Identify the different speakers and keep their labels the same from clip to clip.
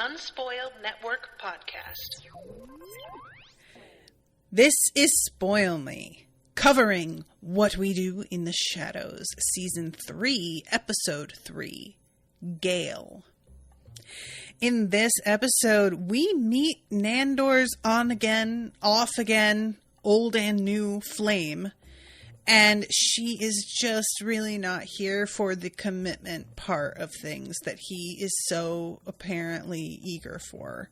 Speaker 1: Unspoiled Network podcast.
Speaker 2: This is Spoil Me, covering What We Do in the Shadows, Season 3, Episode 3, Gail. In this episode, we meet Nandor's on-again, off-again, old and new flame, and she is just really not here for the commitment part of things that he is so apparently eager for.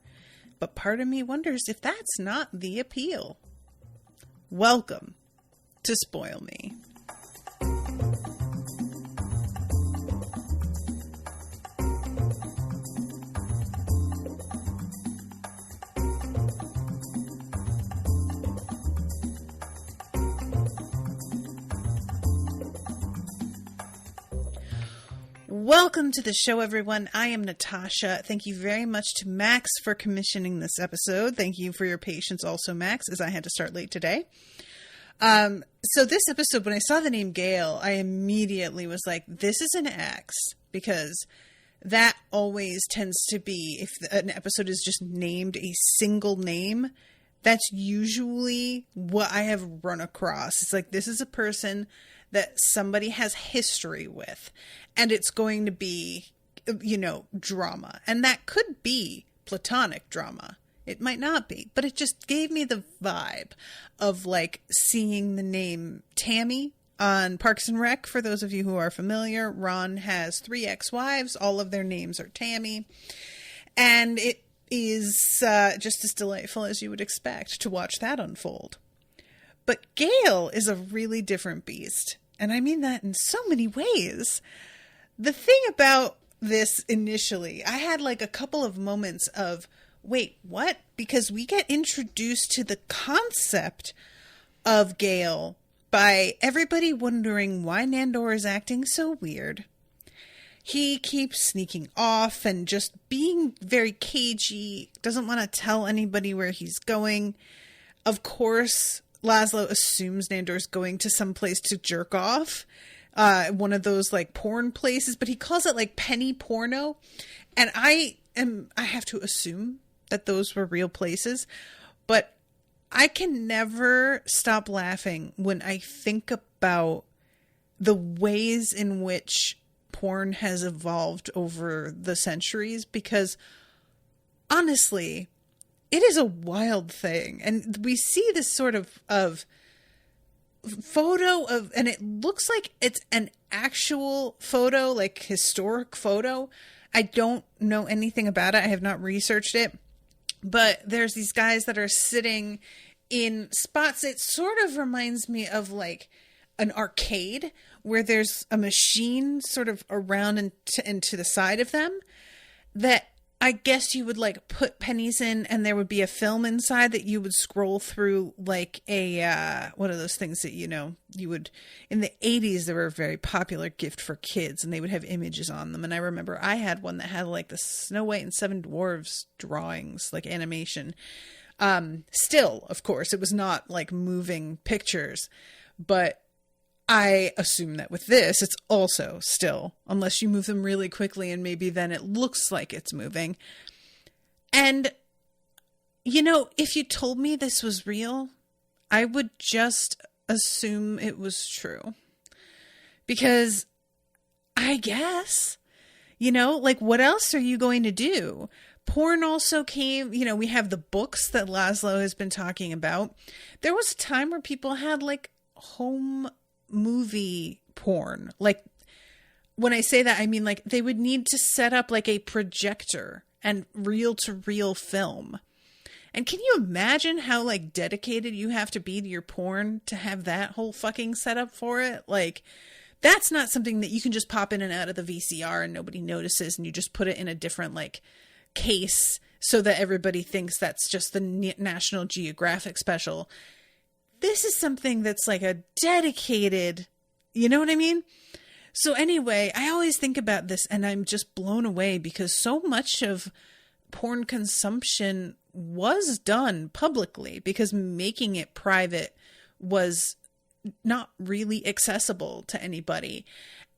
Speaker 2: But part of me wonders if that's not the appeal. Welcome to Spoil Me. Welcome to the show, everyone. I am Natasha. Thank you very much to Max for commissioning this episode. Thank you for your patience also, Max, as I had to start late today. So this episode, when I saw the name Gail, I immediately was like, this is an X, because that always tends to be, if an episode is just named a single name, that's usually what I have run across. It's like, this is a person that somebody has history with, and it's going to be, drama. And that could be platonic drama. It might not be, but it just gave me the vibe of like seeing the name Tammy on Parks and Rec. For those of you who are familiar, Ron has 3 ex-wives. All of their names are Tammy. And it is just as delightful as you would expect to watch that unfold. But Gail is a really different beast. And I mean that in so many ways. The thing about this initially, I had like a couple of moments of, wait, what? Because we get introduced to the concept of Gail by everybody wondering why Nandor is acting so weird. He keeps sneaking off and just being very cagey, doesn't want to tell anybody where he's going. Of course, Laszlo assumes Nandor's going to some place to jerk off, one of those like porn places, but he calls it like penny porno. And I have to assume that those were real places, but I can never stop laughing when I think about the ways in which porn has evolved over the centuries, because honestly, it is a wild thing. And we see this sort of photo of, and it looks like it's an actual photo, like historic photo. I don't know anything about it. I have not researched it, but there's these guys that are sitting in spots. It sort of reminds me of like an arcade where there's a machine sort of around and to the side of them that I guess you would like put pennies in, and there would be a film inside that you would scroll through, like a, one of those things that, you would, in the 80s, they were a very popular gift for kids, and they would have images on them. And I remember I had one that had like the Snow White and Seven Dwarfs drawings, like animation. Still, of course, it was not like moving pictures, but I assume that with this, it's also still, unless you move them really quickly and maybe then it looks like it's moving. And, if you told me this was real, I would just assume it was true. Because I guess, like what else are you going to do? Porn also came, we have the books that Laszlo has been talking about. There was a time where people had like home movie porn. Like when I say that, I mean like they would need to set up like a projector and reel to reel film. And can you imagine how like dedicated you have to be to your porn to have that whole fucking setup for it? Like that's not something that you can just pop in and out of the VCR and nobody notices, and you just put it in a different like case so that everybody thinks that's just the National Geographic special. This is something that's like a dedicated, you know what I mean? So anyway, I always think about this and I'm just blown away because so much of porn consumption was done publicly because making it private was not really accessible to anybody.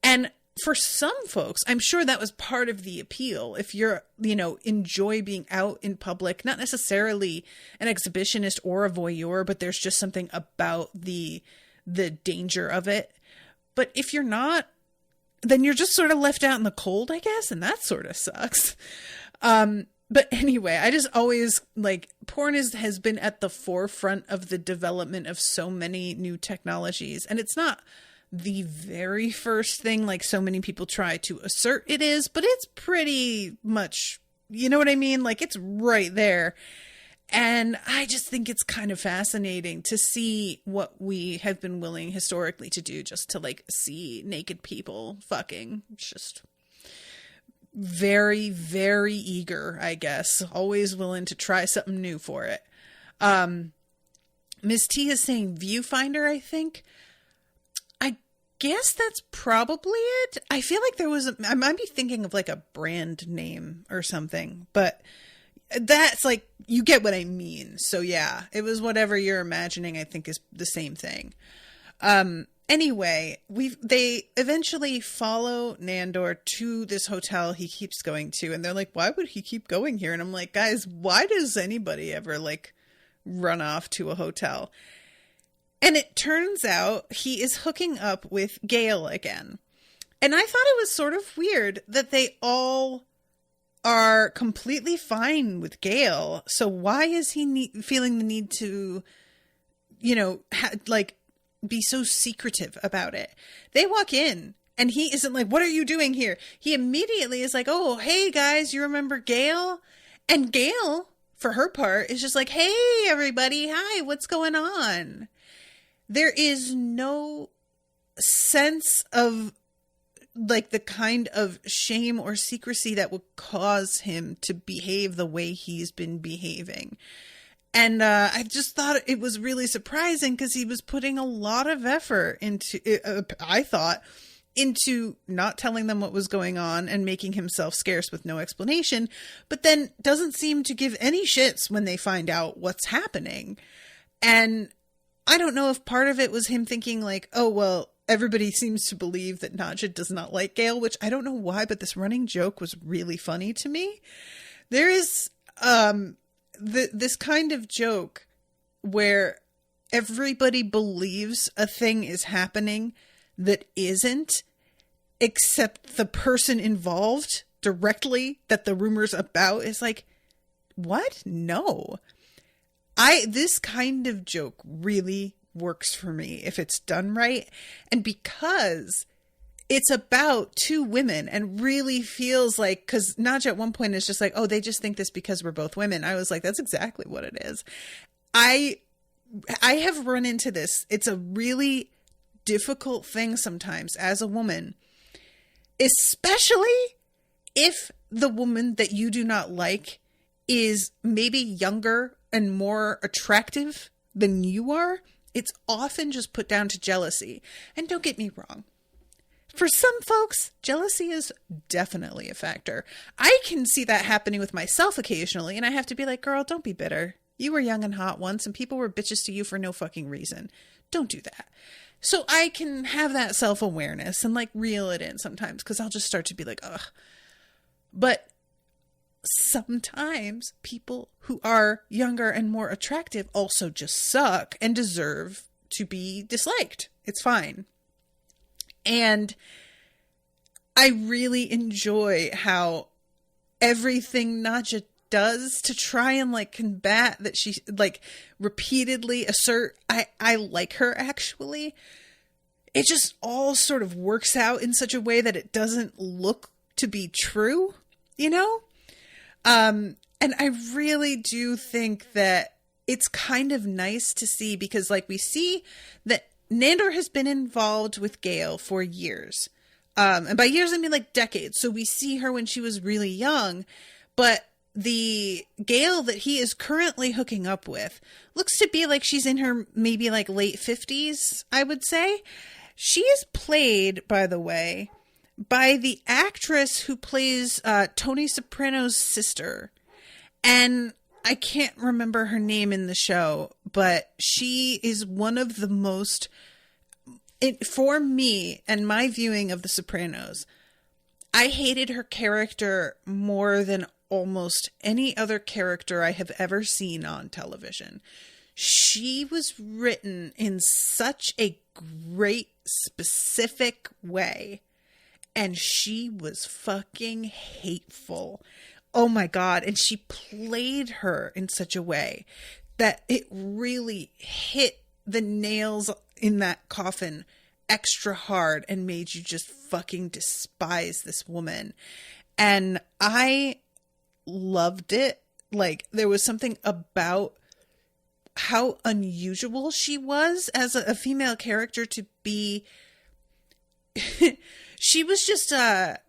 Speaker 2: And for some folks, I'm sure that was part of the appeal. If you're, enjoy being out in public, not necessarily an exhibitionist or a voyeur, but there's just something about the danger of it. But if you're not, then you're just sort of left out in the cold, I guess. And that sort of sucks. But anyway, I just always porn has been at the forefront of the development of so many new technologies. And it's not the very first thing like so many people try to assert it is, but it's pretty much, you know what I mean? It's right there. And I just think it's kind of fascinating to see what we have been willing historically to do just to see naked people fucking. It's just very, very eager, I guess. Always willing to try something new for it. Ms. T is saying viewfinder, I think. I guess that's probably it. I feel like I might be thinking of a brand name or something, but that's you get what I mean. So yeah, it was whatever you're imagining, I think is the same thing. Anyway, they eventually follow Nandor to this hotel he keeps going to, and they're like, why would he keep going here? And I'm like, guys, why does anybody ever run off to a hotel? And it turns out he is hooking up with Gail again. And I thought it was sort of weird that they all are completely fine with Gail. So why is he feeling the need to, be so secretive about it? They walk in and he isn't like, what are you doing here? He immediately is like, oh, hey guys, you remember Gail? And Gail, for her part, is just like, hey everybody, hi, what's going on? There is no sense of the kind of shame or secrecy that would cause him to behave the way he's been behaving. And I just thought it was really surprising because he was putting a lot of effort into, I thought, into not telling them what was going on and making himself scarce with no explanation, but then doesn't seem to give any shits when they find out what's happening. And I don't know if part of it was him thinking oh, well, everybody seems to believe that Nadja does not like Gail, which I don't know why, but this running joke was really funny to me. There is this kind of joke where everybody believes a thing is happening that isn't, except the person involved directly that the rumor's about is what? No. This kind of joke really works for me if it's done right. And because it's about two women and really feels because Nadja at one point is just oh, they just think this because we're both women. I was like, that's exactly what it is. I have run into this. It's a really difficult thing sometimes as a woman, especially if the woman that you do not like is maybe younger and more attractive than you are. It's often just put down to jealousy. And don't get me wrong. For some folks, jealousy is definitely a factor. I can see that happening with myself occasionally, and I have to be like, girl, don't be bitter. You were young and hot once, and people were bitches to you for no fucking reason. Don't do that. So I can have that self-awareness and reel it in sometimes, because I'll just start to be like, ugh. But sometimes people who are younger and more attractive also just suck and deserve to be disliked. It's fine. And I really enjoy how everything Nadja does to try and combat that she repeatedly assert I like her, actually, it just all sort of works out in such a way that it doesn't look to be true, and I really do think that it's kind of nice to see, because we see that Nandor has been involved with Gail for years. And by years, I mean decades. So we see her when she was really young, but the Gail that he is currently hooking up with looks to be she's in her maybe late 50s, I would say. She is played, by the way, by the actress who plays Tony Soprano's sister. And I can't remember her name in the show, but she is one of the most, for me and my viewing of The Sopranos, I hated her character more than almost any other character I have ever seen on television. She was written in such a great, specific way, and she was fucking hateful. Oh my God. And she played her in such a way that it really hit the nails in that coffin extra hard and made you just fucking despise this woman. And I loved it. Like, there was something about how unusual she was as a female character to be. She was just a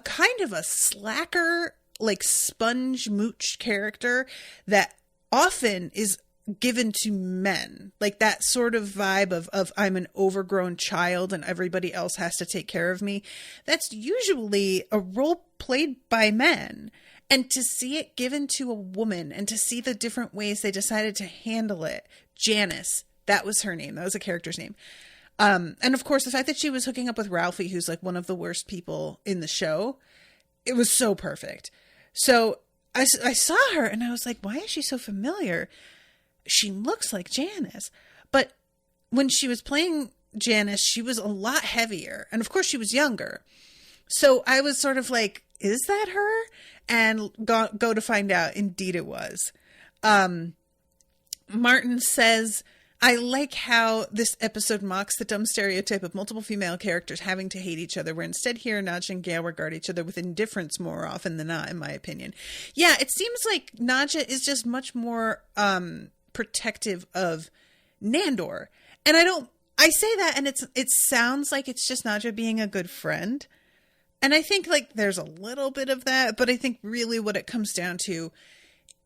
Speaker 2: kind of a slacker, like sponge mooch character that often is given to men, like that sort of vibe of I'm an overgrown child and everybody else has to take care of me. That's usually a role played by men. And to see it given to a woman and to see the different ways they decided to handle it. Janice, that was her name. That was a character's name. And of course, the fact that she was hooking up with Ralphie, who's like one of the worst people in the show, it was so perfect. So I saw her and I was like, why is she so familiar? She looks like Janice. But when she was playing Janice, she was a lot heavier. And of course, she was younger. So I was sort of like, is that her? And go to find out. Indeed it was. Martin says, I like how this episode mocks the dumb stereotype of multiple female characters having to hate each other, where instead here, Nadja and Gail regard each other with indifference more often than not, in my opinion. Yeah, it seems like Nadja is just much more protective of Nandor. And I say that and it sounds like it's just Nadja being a good friend. And I think like there's a little bit of that, but I think really what it comes down to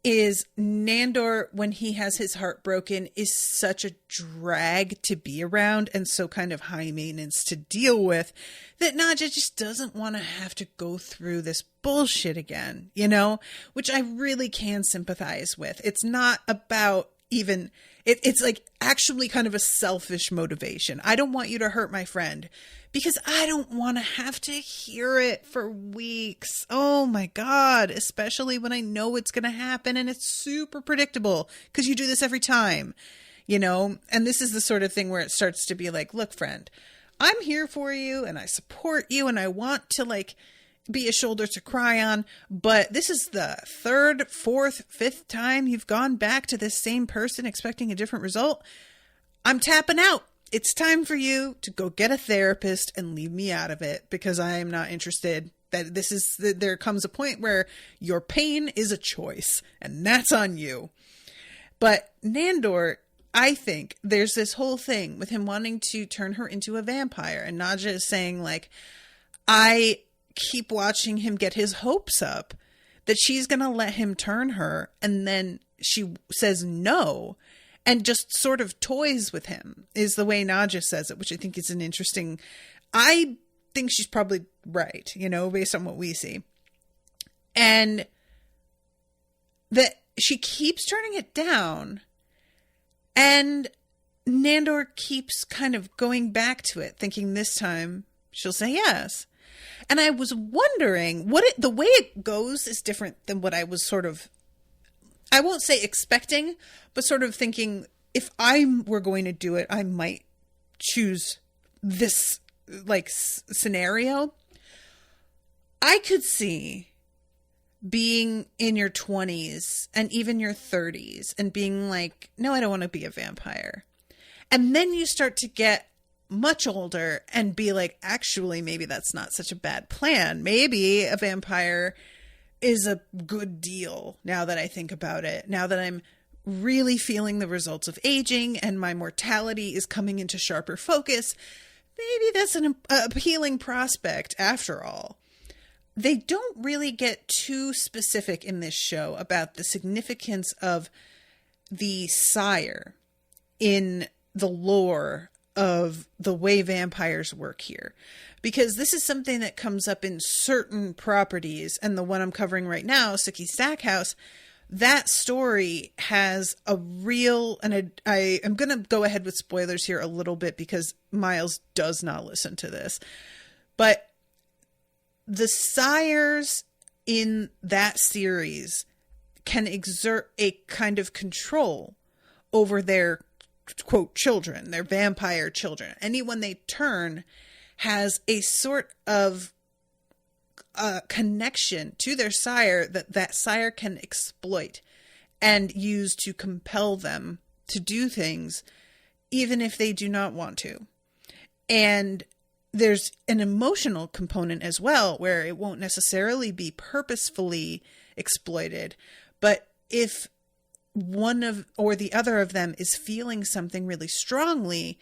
Speaker 2: is Nandor, when he has his heart broken, is such a drag to be around and so kind of high maintenance to deal with that Nadja just doesn't want to have to go through this bullshit again, you know, which I really can sympathize with. It's not about even, it's like actually kind of a selfish motivation. I don't want you to hurt my friend because I don't want to have to hear it for weeks. Oh my God. Especially when I know it's going to happen and it's super predictable because you do this every time, you know? And this is the sort of thing where it starts to be like, look, friend, I'm here for you and I support you and I want to like be a shoulder to cry on, but this is the third, fourth, fifth time you've gone back to this same person expecting a different result. I'm tapping out. It's time for you to go get a therapist and leave me out of it because I am not interested. There comes a point where your pain is a choice and that's on you. But Nandor, I think there's this whole thing with him wanting to turn her into a vampire. And Nadja is saying like, I keep watching him get his hopes up that she's going to let him turn her. And then she says no. And just sort of toys with him is the way Nadja says it, which I think is an interesting, I think she's probably right, you know, based on what we see. And that she keeps turning it down and Nandor keeps kind of going back to it, thinking this time she'll say yes. And I was wondering the way it goes is different than what I was sort of, I won't say expecting, but sort of thinking if I were going to do it, I might choose this like scenario. I could see being in your 20s and even your 30s and being like, no, I don't want to be a vampire. And then you start to get much older and be like, actually, maybe that's not such a bad plan. Maybe a vampire is a good deal now that I think about it. Now that I'm really feeling the results of aging and my mortality is coming into sharper focus, maybe that's an appealing prospect after all. They don't really get too specific in this show about the significance of the sire in the lore of the way vampires work here, because this is something that comes up in certain properties, and the one I'm covering right now, Sookie Stackhouse, that story has a real, and I am going to go ahead with spoilers here a little bit because Miles does not listen to this, but the sires in that series can exert a kind of control over their, quote, children, their vampire children. Anyone they turn has a sort of connection to their sire that sire can exploit and use to compel them to do things, even if they do not want to. And there's an emotional component as well, where it won't necessarily be purposefully exploited, but if one of or the other of them is feeling something really strongly,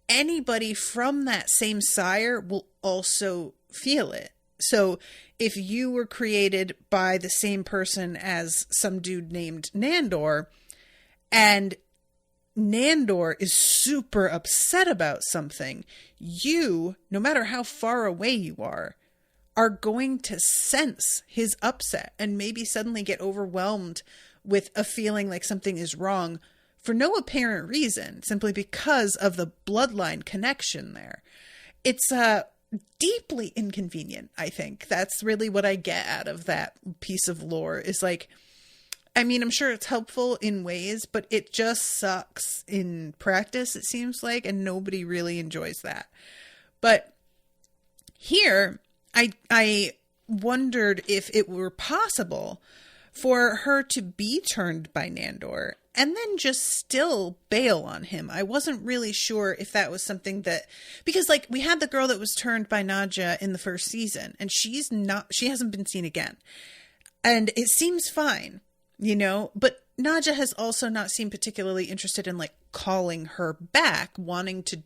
Speaker 2: anybody from that same sire will also feel it. So if you were created by the same person as some dude named Nandor, and Nandor is super upset about something, you, no matter how far away you are going to sense his upset and maybe suddenly get overwhelmed with a feeling like something is wrong for no apparent reason, simply because of the bloodline connection there. It's deeply inconvenient, I think. That's really what I get out of that piece of lore, is like, I mean, I'm sure it's helpful in ways, but it just sucks in practice, it seems like, and nobody really enjoys that. But here, I wondered if it were possible for her to be turned by Nandor and then just still bail on him. I wasn't really sure if that was something that, because like we had the girl that was turned by Nadja in the first season, and she hasn't been seen again. And it seems fine, you know, but Nadja has also not seemed particularly interested in like calling her back, wanting to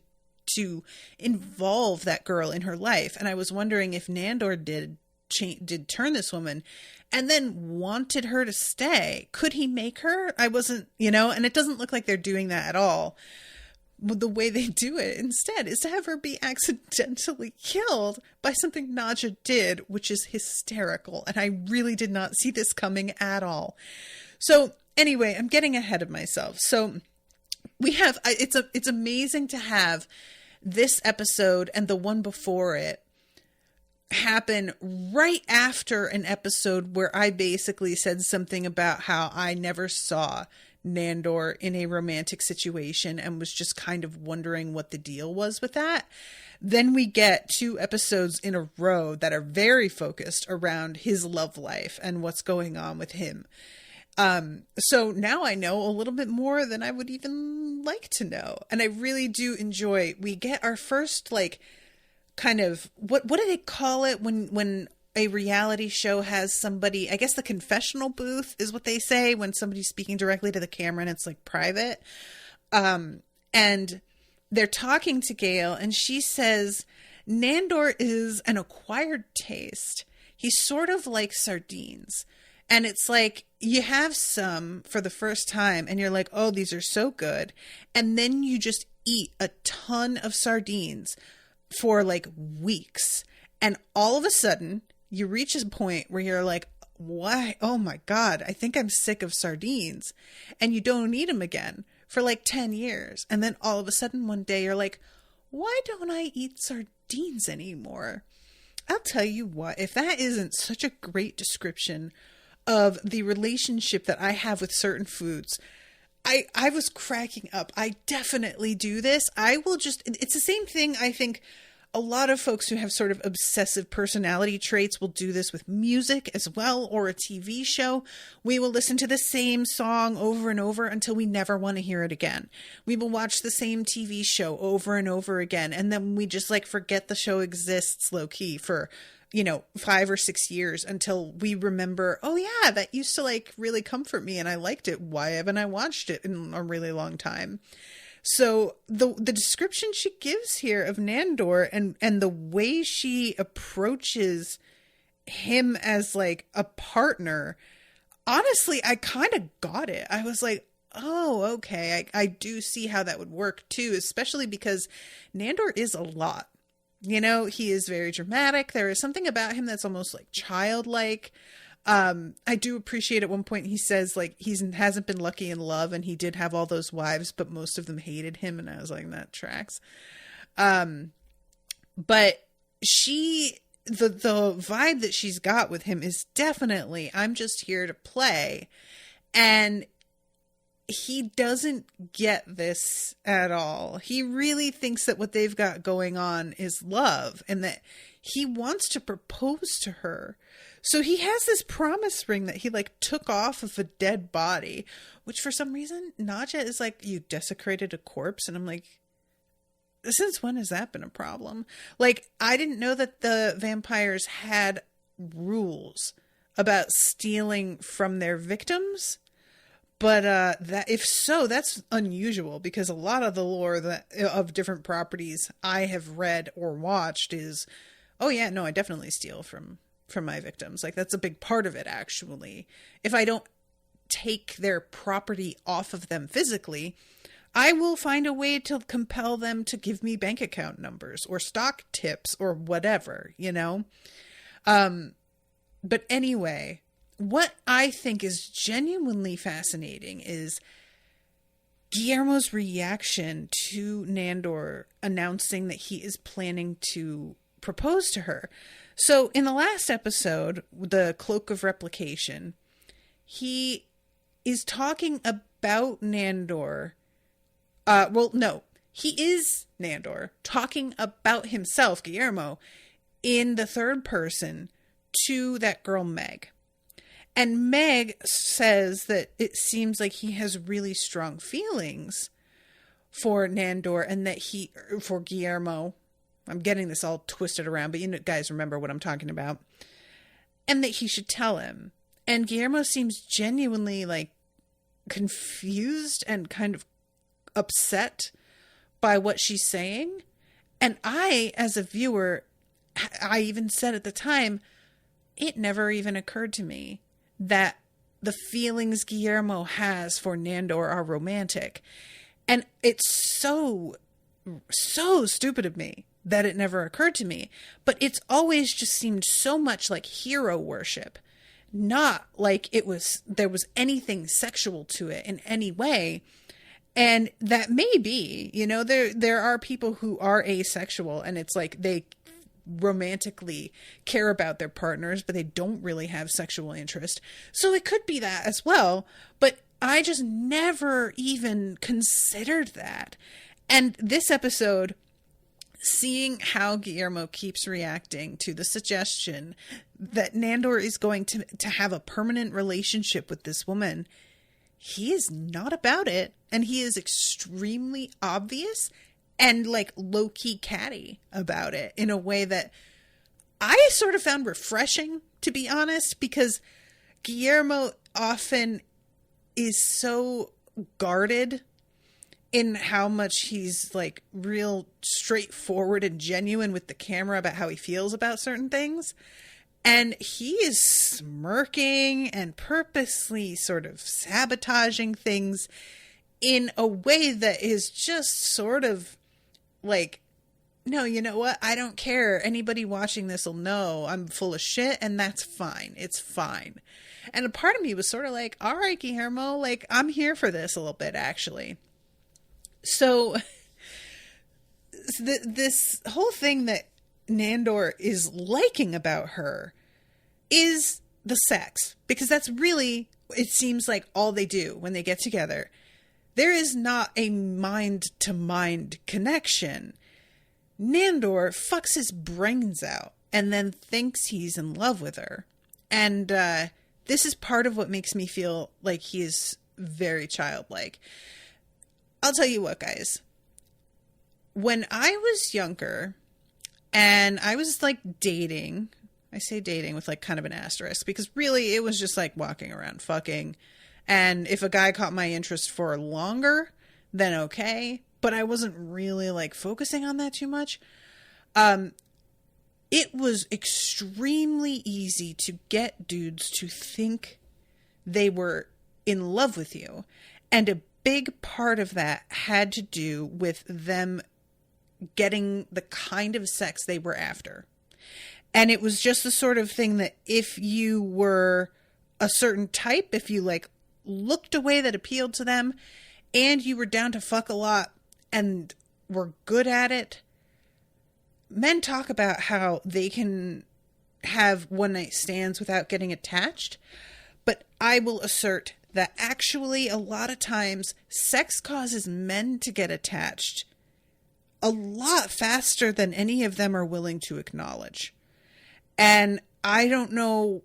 Speaker 2: involve that girl in her life. And I was wondering if Nandor did turn this woman and then wanted her to stay. Could he make her? I wasn't, you know, and it doesn't look like they're doing that at all. The way they do it instead is to have her be accidentally killed by something Nadja did, which is hysterical. And I really did not see this coming at all. So anyway, I'm getting ahead of myself. So we have, it's amazing to have this episode and the one before it happen right after an episode where I basically said something about how I never saw Nandor in a romantic situation and was just kind of wondering what the deal was with that. Then we get 2 episodes in a row that are very focused around his love life and what's going on with him. So now I know a little bit more than I would even like to know. And I really do enjoy, we get our first like kind of, what do they call it when a reality show has somebody, I guess the confessional booth is what they say when somebody's speaking directly to the camera and it's like private. And they're talking to Gail and she says, Nandor is an acquired taste. He's sort of like sardines. And it's like, you have some for the first time and you're like, oh, these are so good. And then you just eat a ton of sardines for like weeks. And all of a sudden you reach a point where you're like, why? Oh my God, I think I'm sick of sardines. And you don't eat them again for like 10 years. And then all of a sudden one day you're like, why don't I eat sardines anymore? I'll tell you what, if that isn't such a great description of the relationship that I have with certain foods, I was cracking up. I definitely do this. It's the same thing. I think a lot of folks who have sort of obsessive personality traits will do this with music as well, or a TV show. We will listen to the same song over and over until we never want to hear it again. We will watch the same TV show over and over again. And then we just like forget the show exists low key for, 5 or 6 years until we remember, oh yeah, that used to like really comfort me and I liked it. Why haven't I watched it in a really long time? So the description she gives here of Nandor and the way she approaches him as like a partner, honestly, I kind of got it. I was like, oh, okay. I do see how that would work too, especially because Nandor is a lot. He is very dramatic. There is something about him that's almost like childlike. I do appreciate at one point he says like hasn't been lucky in love and he did have all those wives, but most of them hated him. And I was like, that tracks. But she the vibe that she's got with him is definitely, I'm just here to play. And he doesn't get this at all. He really thinks that what they've got going on is love and that he wants to propose to her. So he has this promise ring that he like took off of a dead body, which for some reason Nadja is like, you desecrated a corpse. And I'm like, since when has that been a problem? Like, I didn't know that the vampires had rules about stealing from their victims. But that, if so, that's unusual, because a lot of the lore of different properties I have read or watched is, oh yeah, no, I definitely steal from my victims. Like, that's a big part of it, actually. If I don't take their property off of them physically, I will find a way to compel them to give me bank account numbers or stock tips or whatever, you know? But anyway, what I think is genuinely fascinating is Guillermo's reaction to Nandor announcing that he is planning to propose to her. So in the last episode, the Cloak of Replication, he is talking about Nandor. He is Nandor talking about himself, Guillermo, in the third person to that girl, Meg. And Meg says that it seems like he has really strong feelings for Nandor and that for Guillermo. I'm getting this all twisted around, but you guys remember what I'm talking about. And that he should tell him. And Guillermo seems genuinely like confused and kind of upset by what she's saying. And I, as a viewer, I even said at the time, it never even occurred to me that the feelings Guillermo has for Nandor are romantic. And it's so stupid of me that it never occurred to me. But it's always just seemed so much like hero worship, not like there was anything sexual to it in any way. And that may be, there are people who are asexual and it's like they romantically care about their partners, but they don't really have sexual interest. So it could be that as well. But I just never even considered that. And this episode, seeing how Guillermo keeps reacting to the suggestion that Nandor is going to have a permanent relationship with this woman, he is not about it. And he is extremely obvious and like low-key catty about it in a way that I sort of found refreshing, to be honest, because Guillermo often is so guarded in how much he's like real straightforward and genuine with the camera about how he feels about certain things. And he is smirking and purposely sort of sabotaging things in a way that is just sort of like, no, you know what? I don't care. Anybody watching this will know I'm full of shit, and that's fine. It's fine. And a part of me was sort of like, all right, Guillermo, like, I'm here for this a little bit, actually. So this whole thing that Nandor is liking about her is the sex, because that's really, it seems like, all they do when they get together. There is not a mind-to-mind connection. Nandor fucks his brains out and then thinks he's in love with her. And this is part of what makes me feel like he is very childlike. I'll tell you what, guys. When I was younger and I was like dating, I say dating with like kind of an asterisk, because really it was just like walking around fucking. And if a guy caught my interest for longer, then okay. But I wasn't really like focusing on that too much. It was extremely easy to get dudes to think they were in love with you. And a big part of that had to do with them getting the kind of sex they were after. And it was just the sort of thing that if you were a certain type, if you like looked a way that appealed to them and you were down to fuck a lot and were good at it, men talk about how they can have one night stands without getting attached. But I will assert that actually a lot of times sex causes men to get attached a lot faster than any of them are willing to acknowledge. And I don't know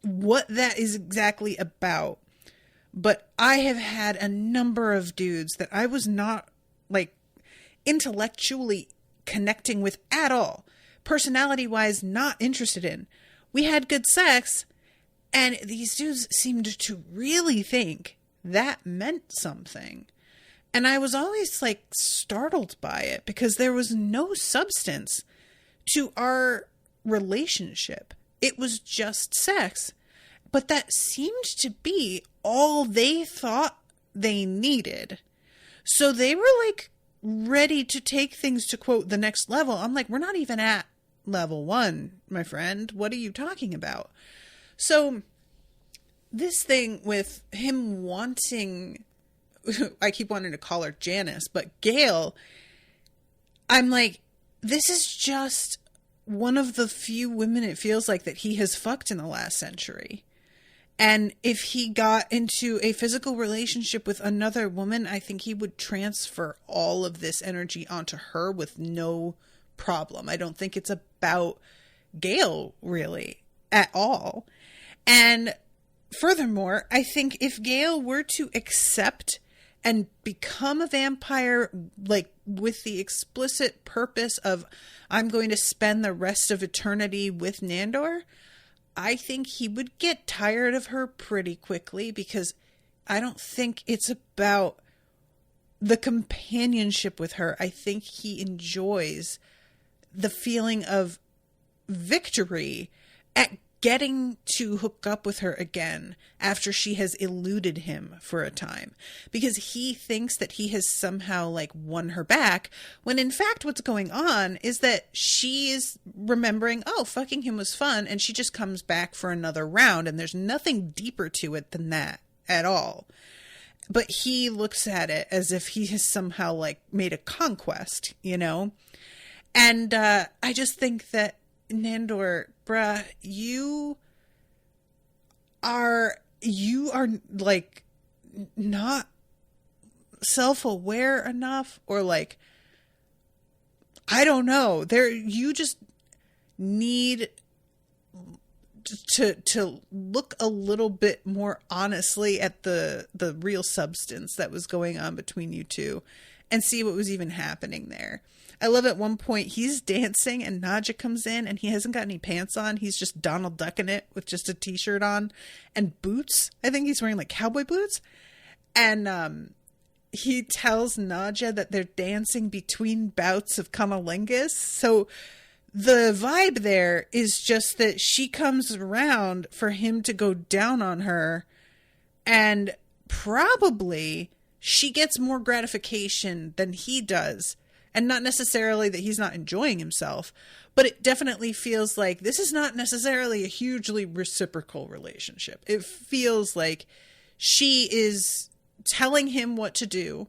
Speaker 2: what that is exactly about, but I have had a number of dudes that I was not like intellectually connecting with at all, personality wise, not interested in. We had good sex, and these dudes seemed to really think that meant something. And I was always like startled by it because there was no substance to our relationship. It was just sex. But that seemed to be all they thought they needed. So they were like ready to take things to, quote, the next level. I'm like, we're not even at level 1, my friend. What are you talking about? So this thing with him wanting, I keep wanting to call her Janice, but Gail, I'm like, this is just one of the few women it feels like that he has fucked in the last century. And if he got into a physical relationship with another woman, I think he would transfer all of this energy onto her with no problem. I don't think it's about Gail really at all. And furthermore, I think if Gail were to accept and become a vampire, like with the explicit purpose of, I'm going to spend the rest of eternity with Nandor, I think he would get tired of her pretty quickly, because I don't think it's about the companionship with her. I think he enjoys the feeling of victory at getting to hook up with her again after she has eluded him for a time, because he thinks that he has somehow like won her back, when in fact what's going on is that she is remembering, oh, fucking him was fun, and she just comes back for another round, and there's nothing deeper to it than that at all. But he looks at it as if he has somehow like made a conquest, you know? And I just think that Nandor, bruh, you are like not self-aware enough, or like, I don't know, you just need to look a little bit more honestly at the real substance that was going on between you two and see what was even happening there. I love at one point he's dancing and Nadja comes in and he hasn't got any pants on. He's just Donald Ducking it with just a t-shirt on and boots. I think he's wearing like cowboy boots. And he tells Nadja that they're dancing between bouts of cunnilingus. So the vibe there is just that she comes around for him to go down on her, and probably she gets more gratification than he does. And not necessarily that he's not enjoying himself, but it definitely feels like this is not necessarily a hugely reciprocal relationship. It feels like she is telling him what to do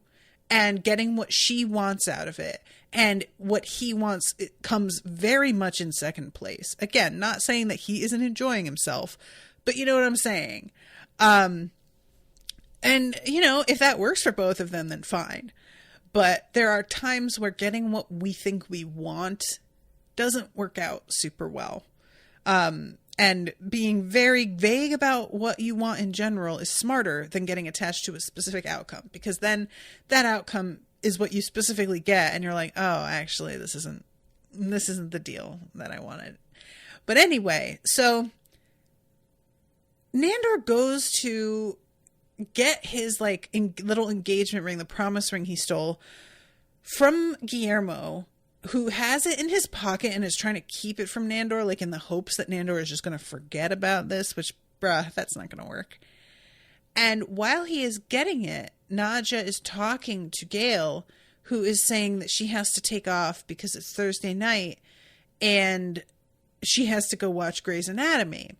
Speaker 2: and getting what she wants out of it. And what he wants, it comes very much in second place. Again, not saying that he isn't enjoying himself, but you know what I'm saying? And, you know, if that works for both of them, then fine. But there are times where getting what we think we want doesn't work out super well. And being very vague about what you want in general is smarter than getting attached to a specific outcome, because then that outcome is what you specifically get. And you're like, oh, actually, this isn't the deal that I wanted. But anyway, so Nandor goes to get his like little engagement ring, the promise ring he stole from Guillermo, who has it in his pocket and is trying to keep it from Nandor, like in the hopes that Nandor is just going to forget about this, which, bruh, that's not going to work. And while he is getting it, Nadja is talking to Gail, who is saying that she has to take off because it's Thursday night and she has to go watch Grey's Anatomy.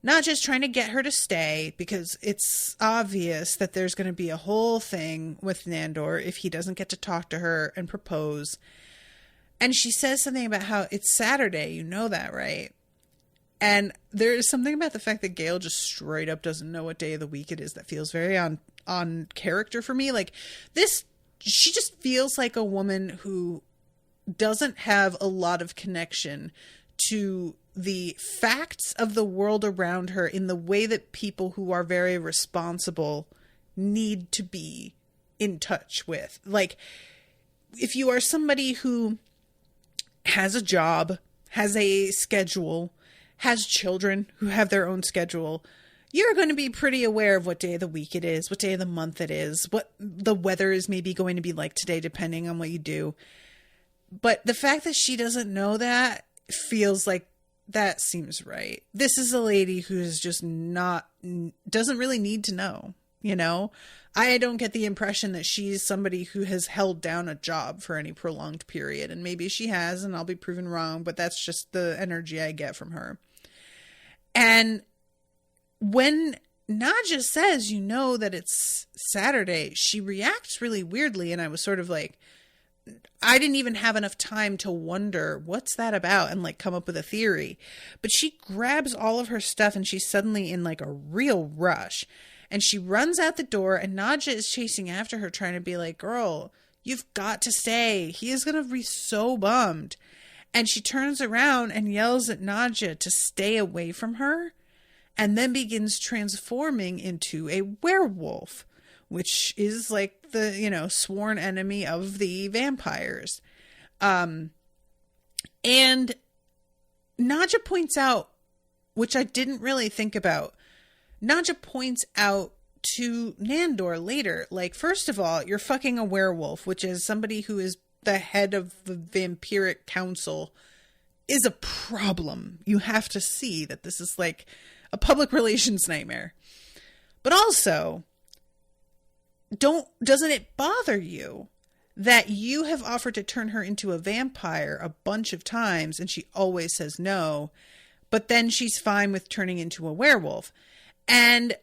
Speaker 2: Nadja's trying to get her to stay because it's obvious that there's going to be a whole thing with Nandor if he doesn't get to talk to her and propose. And she says something about how it's Saturday, you know that, right? And there is something about the fact that Gail just straight up doesn't know what day of the week it is that feels very on character for me. Like this, she just feels like a woman who doesn't have a lot of connection to the facts of the world around her in the way that people who are very responsible need to be in touch with. Like, if you are somebody who has a job, has a schedule, has children who have their own schedule, you're going to be pretty aware of what day of the week it is, what day of the month it is, what the weather is maybe going to be like today, depending on what you do. But the fact that she doesn't know that feels like that seems right. This is a lady who is just doesn't really need to know, you know? I don't get the impression that she's somebody who has held down a job for any prolonged period. And maybe she has, and I'll be proven wrong, but that's just the energy I get from her. And when Nadja says, you know, that it's Saturday, she reacts really weirdly. And I was sort of like, I didn't even have enough time to wonder what's that about and like come up with a theory. But she grabs all of her stuff and she's suddenly in like a real rush. And she runs out the door and Nadja is chasing after her, trying to be like, girl, you've got to stay. He is going to be so bummed. And she turns around and yells at Nadja to stay away from her, and then begins transforming into a werewolf, which is like the, you know, sworn enemy of the vampires. And Nadja points out, which I didn't really think about, Nadja points out to Nandor later, like, first of all, you're fucking a werewolf, which is somebody who is the head of the vampiric council, is a problem. You have to see that this is like a public relations nightmare. But also, doesn't it bother you that you have offered to turn her into a vampire a bunch of times and she always says no, but then she's fine with turning into a werewolf? And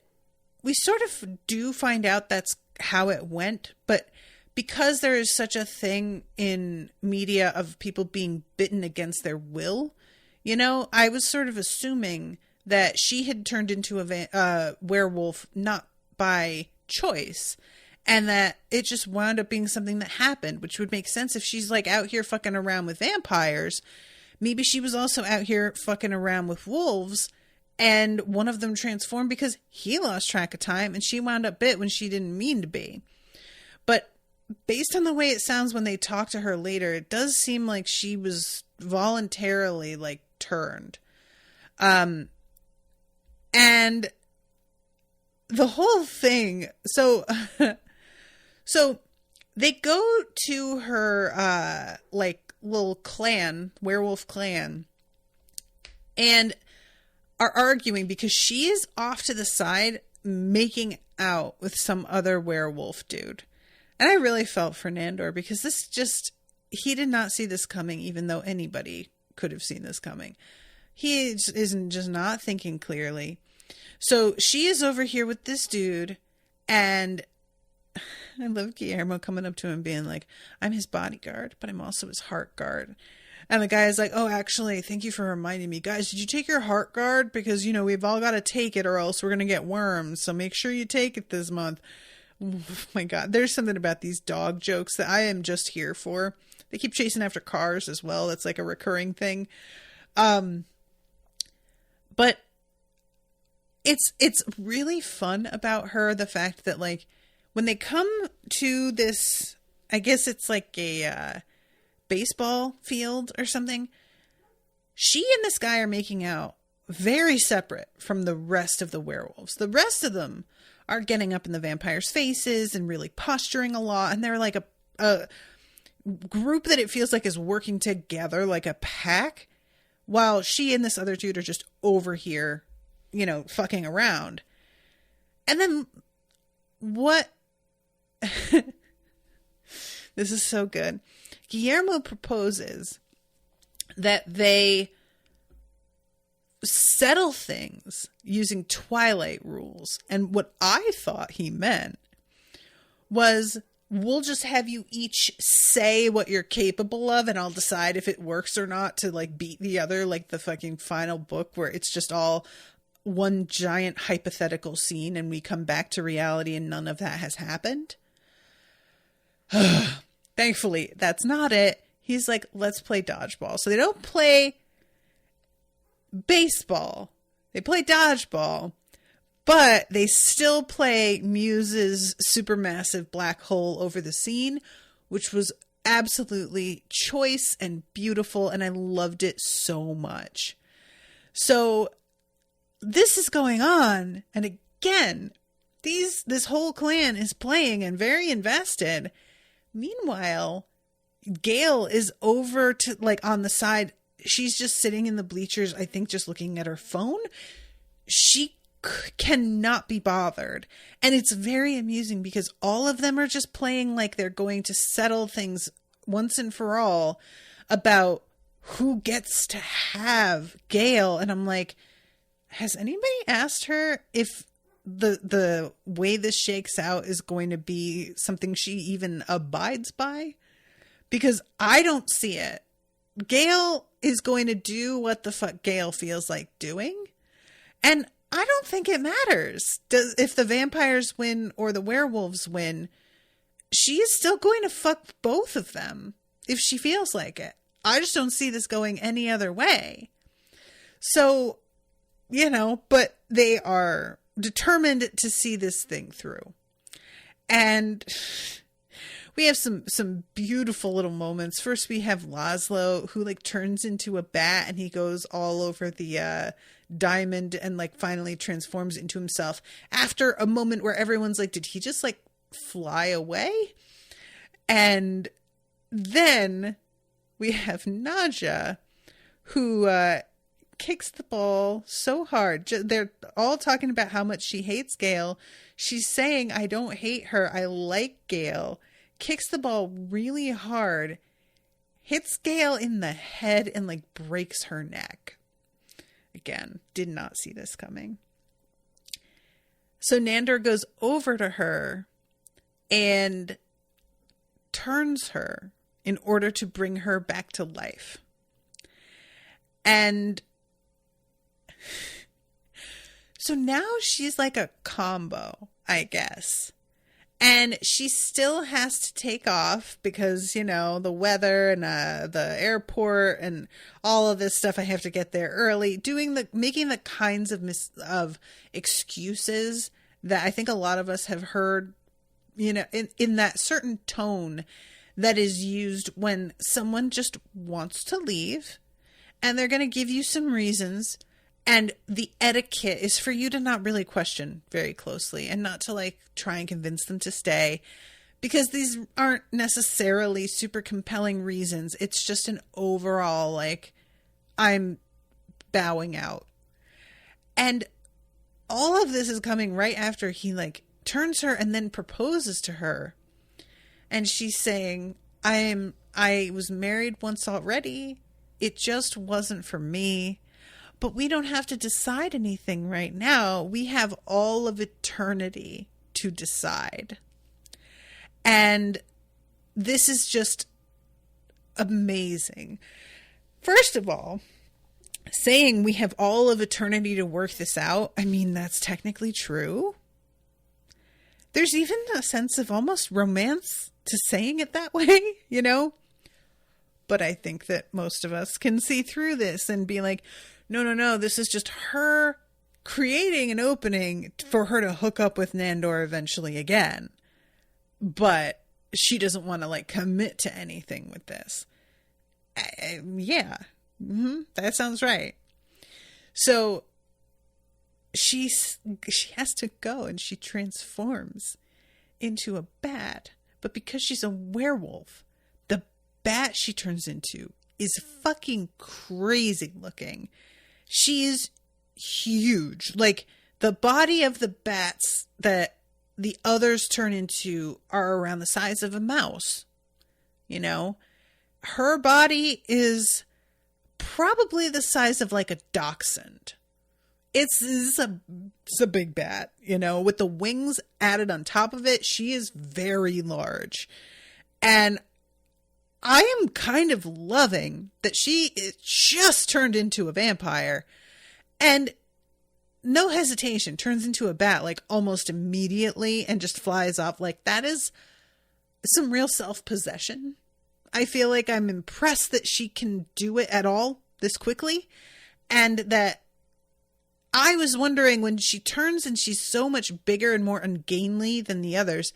Speaker 2: we sort of do find out that's how it went, but because there is such a thing in media of people being bitten against their will, you know, I was sort of assuming that she had turned into a werewolf not by choice, and that it just wound up being something that happened, which would make sense if she's like out here fucking around with vampires. Maybe she was also out here fucking around with wolves, and one of them transformed because he lost track of time and she wound up bit when she didn't mean to be. But based on the way it sounds when they talk to her later, it does seem like she was voluntarily like turned. And the whole thing, so they go to her like little clan, werewolf clan, and are arguing because she is off to the side making out with some other werewolf dude. And I really felt for Nandor because he did not see this coming, even though anybody could have seen this coming. He isn't just not thinking clearly. So she is over here with this dude, and I love Guillermo coming up to him being like, I'm his bodyguard, but I'm also his heart guard. And the guy is like, oh, actually, thank you for reminding me. Guys, did you take your heart guard? Because, you know, we've all got to take it or else we're going to get worms. So make sure you take it this month. Oh my God. There's something about these dog jokes that I am just here for. They keep chasing after cars as well. That's like a recurring thing. But it's really fun about her. The fact that like when they come to this, I guess it's like a baseball field or something, she and this guy are making out very separate from the rest of the werewolves. The rest of them are getting up in the vampires' faces and really posturing a lot. And they're like a group that it feels like is working together like a pack, while she and this other dude are just over here, you know, fucking around. And then what? This is so good. Guillermo proposes that they settle things using Twilight rules. And what I thought he meant was we'll just have you each say what you're capable of, and I'll decide if it works or not to like beat the other, like the fucking final book where it's just all one giant hypothetical scene and we come back to reality and none of that has happened. Thankfully, that's not it. He's like, let's play dodgeball. So they don't play baseball. They play dodgeball, but they still play Muse's supermassive black hole over the scene, which was absolutely choice and beautiful, and I loved it so much. So this is going on, and again, this whole clan is playing and very invested. Meanwhile, Gail is over to like on the side. She's just sitting in the bleachers, I think just looking at her phone. She cannot be bothered. And it's very amusing because all of them are just playing like they're going to settle things once and for all about who gets to have Gail. And I'm like, has anybody asked her if the way this shakes out is going to be something she even abides by? Because I don't see it. Gail is going to do what the fuck Gail feels like doing. And I don't think it matters if the vampires win or the werewolves win. She is still going to fuck both of them if she feels like it. I just don't see this going any other way. So, you know, but they are determined to see this thing through. And we have some beautiful little moments. First, we have Laszlo, who like turns into a bat and he goes all over the diamond and like finally transforms into himself after a moment where everyone's like, did he just like fly away? And then we have Nadja, who kicks the ball so hard. They're all talking about how much she hates Gail. She's saying, I don't hate her. I like Gail. Kicks the ball really hard, hits Gail in the head and like breaks her neck. Again, did not see this coming. So Nandor goes over to her and turns her in order to bring her back to life. And so now she's like a combo, I guess. And she still has to take off because, you know, the weather and the airport and all of this stuff. I have to get there early, making the kinds of excuses that I think a lot of us have heard, you know, in that certain tone that is used when someone just wants to leave and they're going to give you some reasons. And the etiquette is for you to not really question very closely and not to like try and convince them to stay, because these aren't necessarily super compelling reasons. It's just an overall like, I'm bowing out. And all of this is coming right after he like turns her and then proposes to her. And she's saying, I was married once already. It just wasn't for me. But we don't have to decide anything right now. We have all of eternity to decide. And this is just amazing. First of all, saying we have all of eternity to work this out, I mean, that's technically true. There's even a sense of almost romance to saying it that way, you know? But I think that most of us can see through this and be like, no, this is just her creating an opening for her to hook up with Nandor eventually again. But she doesn't want to like commit to anything with this. Yeah, that sounds right. So she has to go and she transforms into a bat. But because she's a werewolf, the bat she turns into is fucking crazy looking. She's huge. Like the body of the bats that the others turn into are around the size of a mouse. You know, her body is probably the size of like a dachshund. It's a it's a big bat, you know, with the wings added on top of it. She is very large. And I am kind of loving that she is just turned into a vampire and no hesitation turns into a bat like almost immediately and just flies off. Like, that is some real self-possession. I feel like I'm impressed that she can do it at all this quickly, and that I was wondering when she turns and she's so much bigger and more ungainly than the others,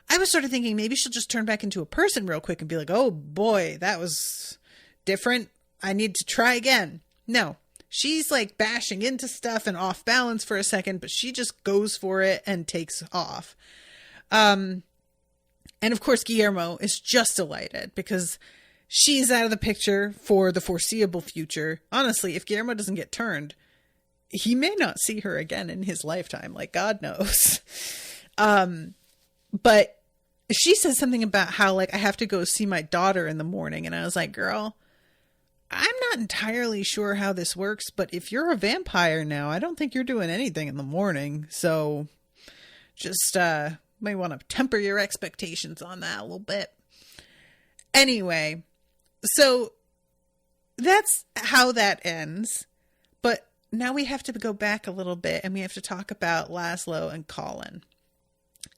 Speaker 2: I was sort of thinking maybe she'll just turn back into a person real quick and be like, oh boy, that was different. I need to try again. No, she's like bashing into stuff and off balance for a second, but she just goes for it and takes off. And of course, Guillermo is just delighted because she's out of the picture for the foreseeable future. Honestly, if Guillermo doesn't get turned, he may not see her again in his lifetime. Like, God knows. But she says something about how, like, I have to go see my daughter in the morning. And I was like, girl, I'm not entirely sure how this works, but if you're a vampire now, I don't think you're doing anything in the morning. So just, may want to temper your expectations on that a little bit. Anyway, so that's how that ends. But now we have to go back a little bit and we have to talk about Laszlo and Colin.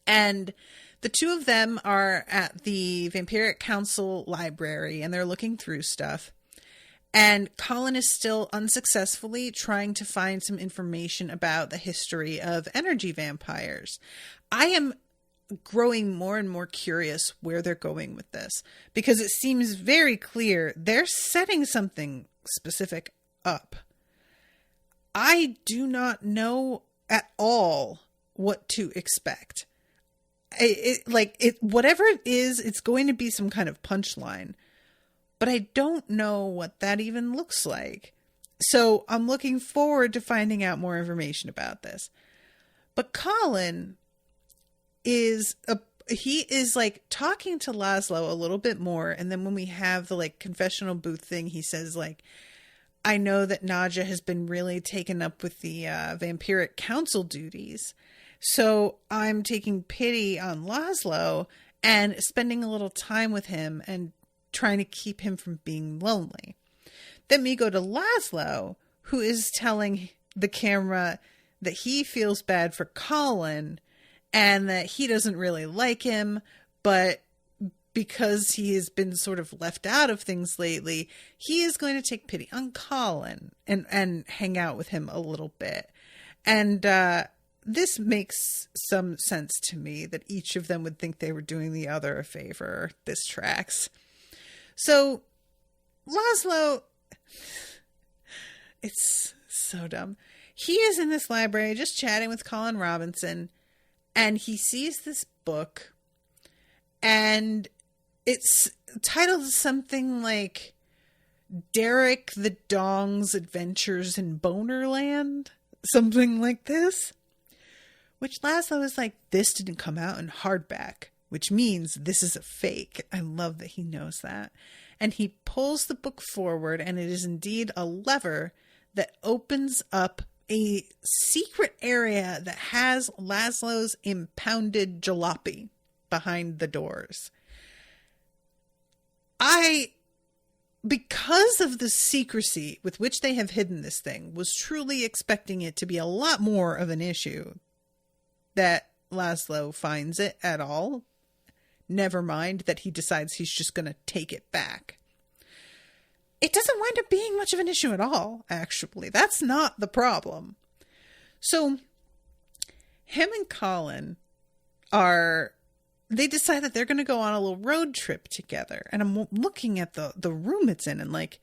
Speaker 2: And the two of them are at the Vampiric Council library and they're looking through stuff. And Colin is still unsuccessfully trying to find some information about the history of energy vampires. I am growing more and more curious where they're going with this, because it seems very clear they're setting something specific up. I do not know at all what to expect. Whatever it is, it's going to be some kind of punchline, but I don't know what that even looks like. So I'm looking forward to finding out more information about this. But Colin is like talking to Laszlo a little bit more. And then when we have the like confessional booth thing, he says like, I know that Nadja has been really taken up with the Vampiric Council duties. So I'm taking pity on Laszlo and spending a little time with him and trying to keep him from being lonely. Then we go to Laszlo, who is telling the camera that he feels bad for Colin and that he doesn't really like him, but because he has been sort of left out of things lately, he is going to take pity on Colin and hang out with him a little bit. And this makes some sense to me that each of them would think they were doing the other a favor. This tracks. So Laszlo, it's so dumb. He is in this library just chatting with Colin Robinson, and he sees this book, and it's titled something like Derek the Dong's Adventures in Bonerland, something like this. Which Laszlo is like, this didn't come out in hardback, which means this is a fake. I love that he knows that. And he pulls the book forward, and it is indeed a lever that opens up a secret area that has Laszlo's impounded jalopy behind the doors. Because of the secrecy with which they have hidden this thing, was truly expecting it to be a lot more of an issue that Laszlo finds it at all. Never mind that he decides he's just going to take it back. It doesn't wind up being much of an issue at all, actually. That's not the problem. So, him and Colin they decide that they're going to go on a little road trip together. And I'm looking at the room it's in and like,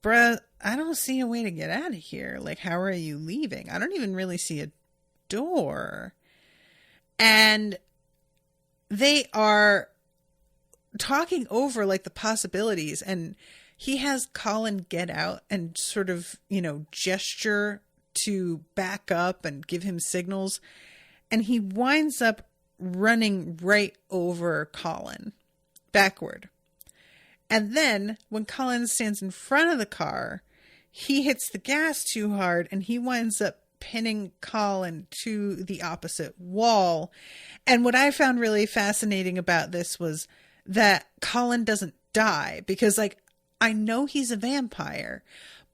Speaker 2: bruh, I don't see a way to get out of here. Like, how are you leaving? I don't even really see a door. And they are talking over like the possibilities, and he has Colin get out and sort of, gesture to back up and give him signals. And he winds up running right over Colin backward. And then when Colin stands in front of the car, he hits the gas too hard and he winds up pinning Colin to the opposite wall. And what I found really fascinating about this was that Colin doesn't die, because like, I know he's a vampire,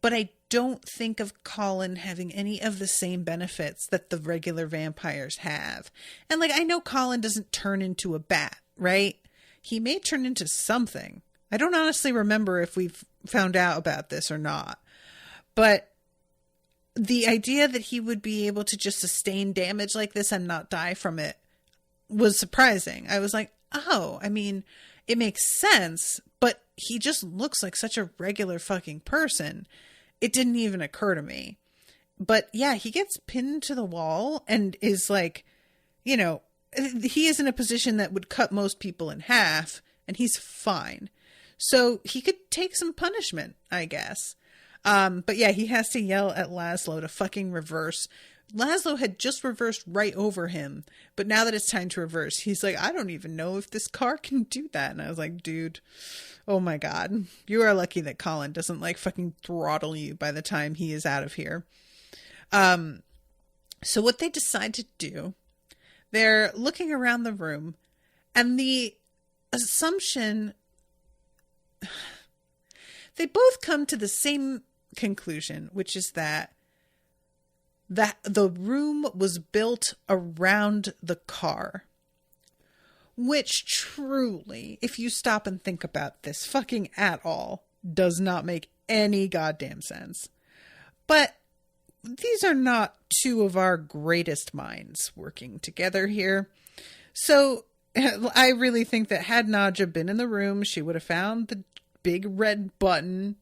Speaker 2: but I don't think of Colin having any of the same benefits that the regular vampires have. And like, I know Colin doesn't turn into a bat, right? He may turn into something. I don't honestly remember if we've found out about this or not. But the idea that he would be able to just sustain damage like this and not die from it was surprising. I was like, oh, I mean, it makes sense, but he just looks like such a regular fucking person. It didn't even occur to me. But yeah, he gets pinned to the wall and is like, you know, he is in a position that would cut most people in half, and he's fine. So he could take some punishment, I guess. But yeah, he has to yell at Laszlo to fucking reverse. Laszlo had just reversed right over him, but now that it's time to reverse, he's like, I don't even know if this car can do that. And I was like, dude, oh my God, you are lucky that Colin doesn't like fucking throttle you by the time he is out of here. So what they decide to do, they're looking around the room, and the assumption, they both come to the same conclusion, which is that the room was built around the car. Which truly, if you stop and think about this fucking at all, does not make any goddamn sense. But these are not two of our greatest minds working together here. So I really think that had Nadja been in the room, she would have found the big red button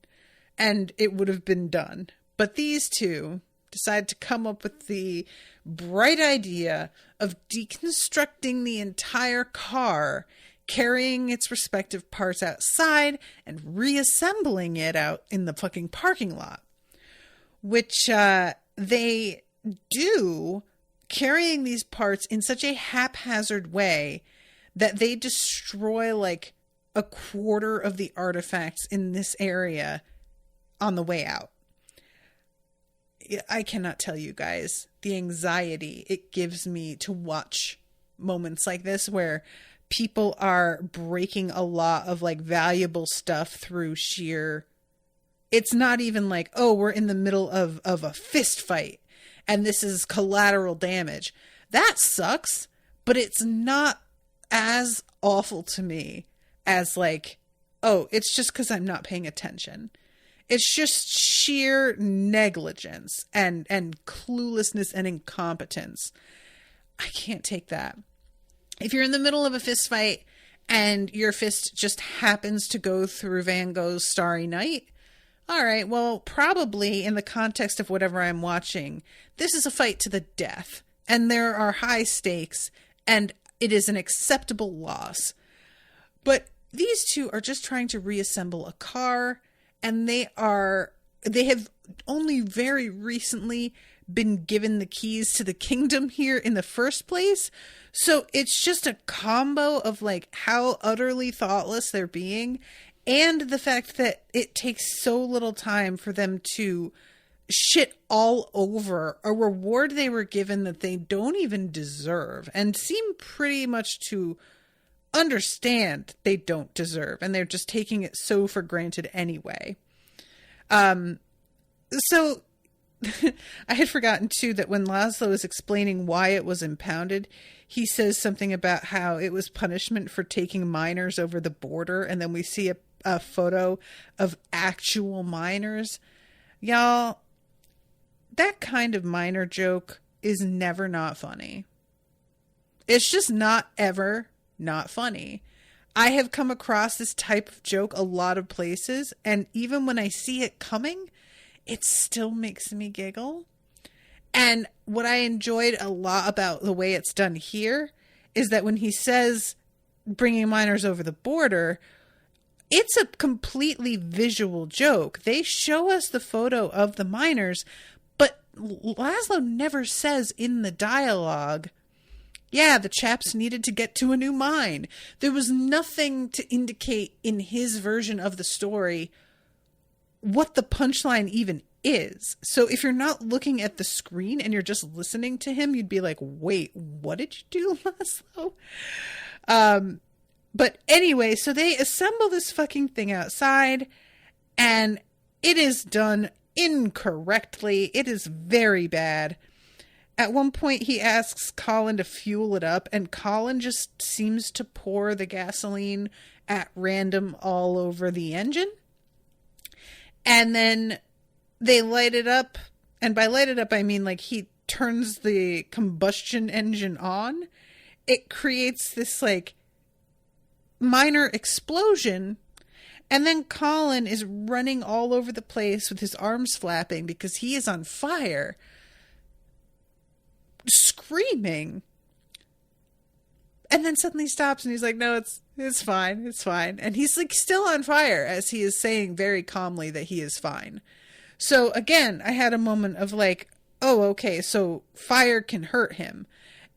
Speaker 2: and it would have been done. But these two decide to come up with the bright idea of deconstructing the entire car, carrying its respective parts outside and reassembling it out in the fucking parking lot. Which they do, carrying these parts in such a haphazard way that they destroy like a quarter of the artifacts in this area on the way out. I cannot tell you guys the anxiety it gives me to watch moments like this where people are breaking a lot of like valuable stuff through sheer... It's not even like, oh, we're in the middle of a fist fight and this is collateral damage. That sucks, but it's not as awful to me as like, oh, it's just because I'm not paying attention. It's just sheer negligence and cluelessness and incompetence. I can't take that. If you're in the middle of a fist fight and your fist just happens to go through Van Gogh's Starry Night, all right, well, probably in the context of whatever I'm watching, this is a fight to the death, and there are high stakes, and it is an acceptable loss. But these two are just trying to reassemble a car, and they have only very recently been given the keys to the kingdom here in the first place. So it's just a combo of like how utterly thoughtless they're being, and the fact that it takes so little time for them to shit all over a reward they were given that they don't even deserve and seem pretty much to understand they don't deserve. And they're just taking it so for granted anyway. So I had forgotten too that when Laszlo is explaining why it was impounded, he says something about how it was punishment for taking minors over the border. And then we see a photo of actual minors. Y'all, that kind of minor joke is never not funny. It's just not ever not funny. I have come across this type of joke a lot of places, and even when I see it coming, it still makes me giggle. And what I enjoyed a lot about the way it's done here is that when he says bringing minors over the border, it's a completely visual joke. They show us the photo of the minors, but Laszlo never says in the dialogue, yeah, the chaps needed to get to a new mine. There was nothing to indicate in his version of the story what the punchline even is. So if you're not looking at the screen and you're just listening to him, you'd be like, wait, what did you do, Laszlo? But anyway, so they assemble this fucking thing outside, and it is done incorrectly. It is very bad. At one point, he asks Colin to fuel it up, and Colin just seems to pour the gasoline at random all over the engine. And then they light it up. And by light it up, I mean like he turns the combustion engine on. It creates this like minor explosion. And then Colin is running all over the place with his arms flapping because he is on fire, screaming. And then suddenly stops and he's like, no, it's fine. It's fine. And he's like still on fire as he is saying very calmly that he is fine. So again, I had a moment of like, oh, okay, so fire can hurt him.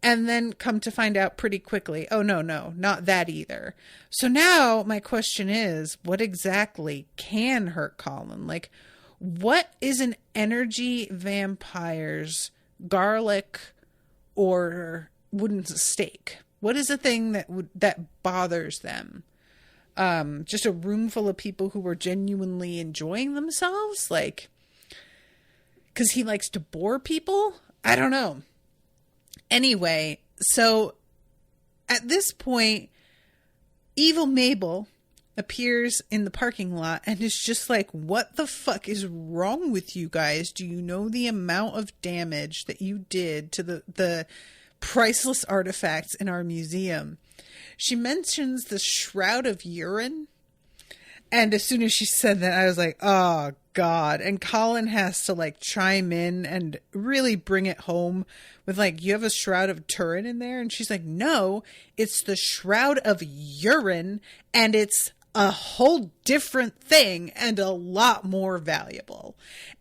Speaker 2: And then come to find out pretty quickly, oh, no, not that either. So now my question is, what exactly can hurt Colin? Like, what is an energy vampire's garlic or wooden stake? What is the thing that bothers them? Just a room full of people who were genuinely enjoying themselves? Like, because he likes to bore people? I don't know. Anyway, so at this point, Evil Mabel appears in the parking lot and is just like, what the fuck is wrong with you guys? Do you know the amount of damage that you did to the priceless artifacts in our museum? She mentions the shroud of urine. And as soon as she said that, I was like, oh, God. And Colin has to like chime in and really bring it home with like, you have a shroud of Turin in there? And she's like, no, it's the shroud of urine. And it's a whole different thing and a lot more valuable.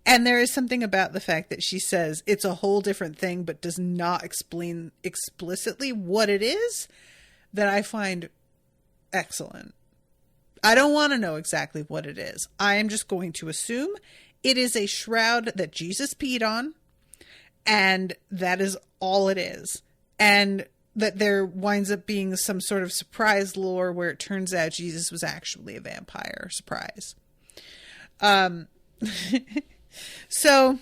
Speaker 2: And there is something about the fact that she says it's a whole different thing, but does not explain explicitly what it is, that I find excellent. I don't want to know exactly what it is. I am just going to assume it is a shroud that Jesus peed on, and that is all it is. And that there winds up being some sort of surprise lore where it turns out Jesus was actually a vampire. Surprise. So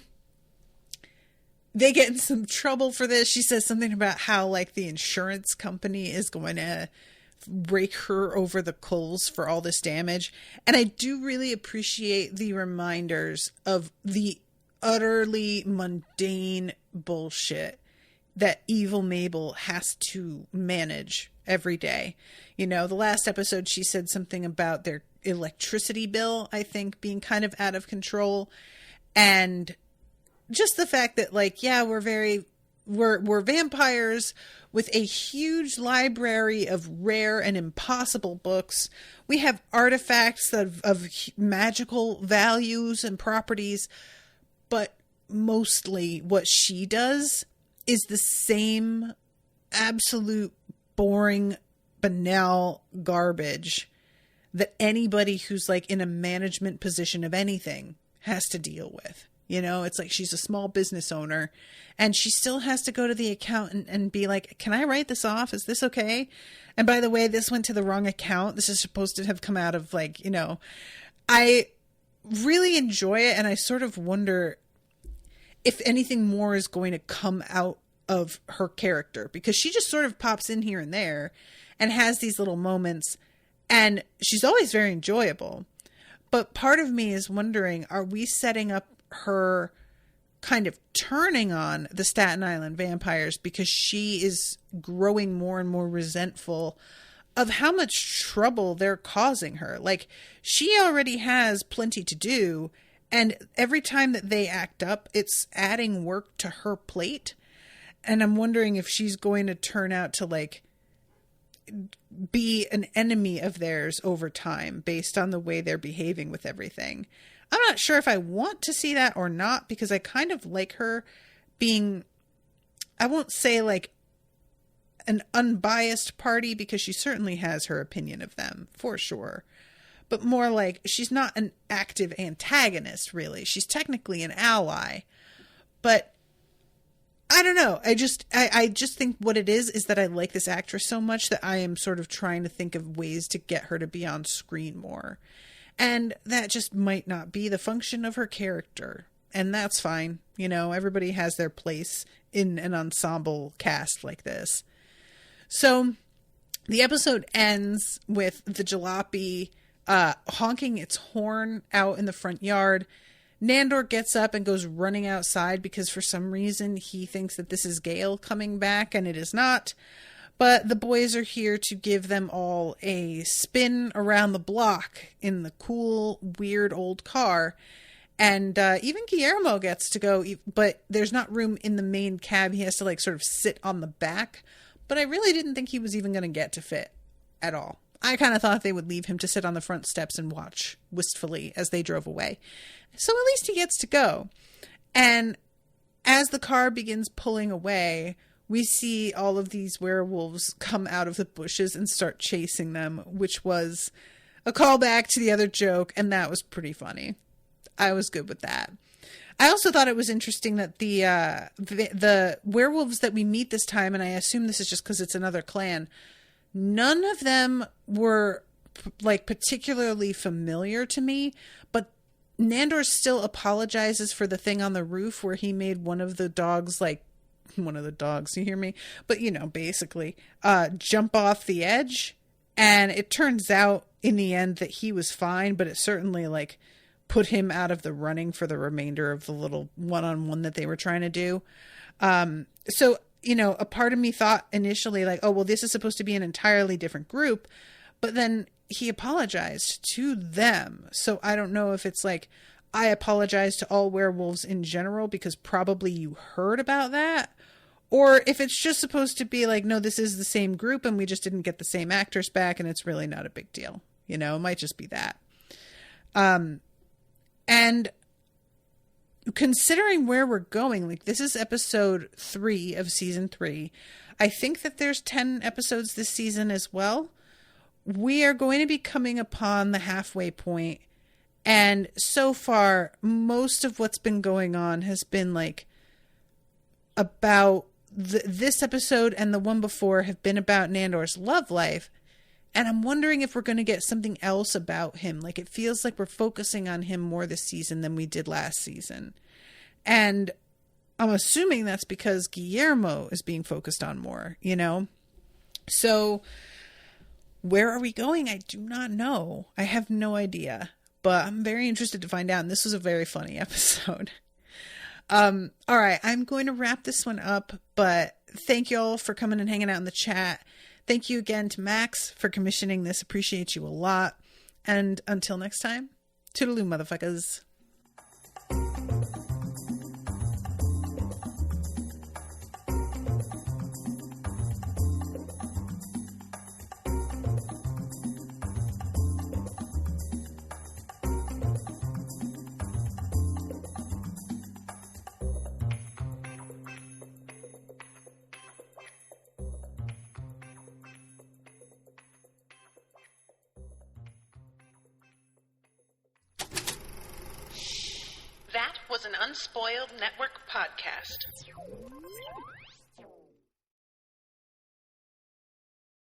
Speaker 2: they get in some trouble for this. She says something about how like the insurance company is going to rake her over the coals for all this damage. And I do really appreciate the reminders of the utterly mundane bullshit that Evil Mabel has to manage every day. You know, the last episode she said something about their electricity bill, I think, being kind of out of control. And just the fact that like, yeah, we're vampires with a huge library of rare and impossible books. We have artifacts of magical values and properties, but mostly what she does is the same absolute boring, banal garbage that anybody who's like in a management position of anything has to deal with. You know, it's like she's a small business owner and she still has to go to the accountant and be like, can I write this off? Is this okay? And by the way, this went to the wrong account. This is supposed to have come out of like, you know, I really enjoy it. And I sort of wonder if anything more is going to come out of her character, because she just sort of pops in here and there and has these little moments, and she's always very enjoyable. But part of me is wondering, are we setting up her kind of turning on the Staten Island vampires because she is growing more and more resentful of how much trouble they're causing her? Like, she already has plenty to do, and every time that they act up, it's adding work to her plate. And I'm wondering if she's going to turn out to like be an enemy of theirs over time based on the way they're behaving with everything. I'm not sure if I want to see that or not, because I kind of like her being, I won't say like an unbiased party, because she certainly has her opinion of them for sure. but more like she's not an active antagonist, really. She's technically an ally, but I don't know. I just think what it is that I like this actress so much that I am sort of trying to think of ways to get her to be on screen more. And that just might not be the function of her character. And that's fine. You know, everybody has their place in an ensemble cast like this. So the episode ends with the jalopy honking its horn out in the front yard. Nandor gets up and goes running outside because for some reason he thinks that this is Gail coming back, and it is not. But the boys are here to give them all a spin around the block in the cool, weird old car. And even Guillermo gets to go, but there's not room in the main cab. He has to like sort of sit on the back. But I really didn't think he was even going to get to fit at all. I kind of thought they would leave him to sit on the front steps and watch wistfully as they drove away. So at least he gets to go. And as the car begins pulling away, we see all of these werewolves come out of the bushes and start chasing them, which was a callback to the other joke, and that was pretty funny. I was good with that. I also thought it was interesting that the werewolves that we meet this time, and I assume this is just because it's another clan, none of them were like particularly familiar to me, but Nandor still apologizes for the thing on the roof where he made one of the dogs, you hear me? But, you know, basically, jump off the edge. And it turns out in the end that he was fine, but it certainly like put him out of the running for the remainder of the little one-on-one that they were trying to do. So, you know, a part of me thought initially like, oh, well, this is supposed to be an entirely different group. But then he apologized to them. So I don't know if it's like, I apologize to all werewolves in general because probably you heard about that. Or if it's just supposed to be like, no, this is the same group and we just didn't get the same actors back and it's really not a big deal. You know, it might just be that. And considering where we're going, like this is episode 3 of season 3. I think that there's 10 episodes this season as well. We are going to be coming upon the halfway point. And so far, most of what's been going on has been like about this episode and the one before have been about Nandor's love life. And I'm wondering if we're going to get something else about him. Like it feels like we're focusing on him more this season than we did last season. And I'm assuming that's because Guillermo is being focused on more, you know? So where are we going? I do not know. I have no idea. But I'm very interested to find out. And this was a very funny episode. All right. I'm going to wrap this one up. But thank you all for coming and hanging out in the chat. Thank you again to Max for commissioning this. Appreciate you a lot. And until next time, toodaloo, motherfuckers.
Speaker 1: That was an Unspoiled Network podcast.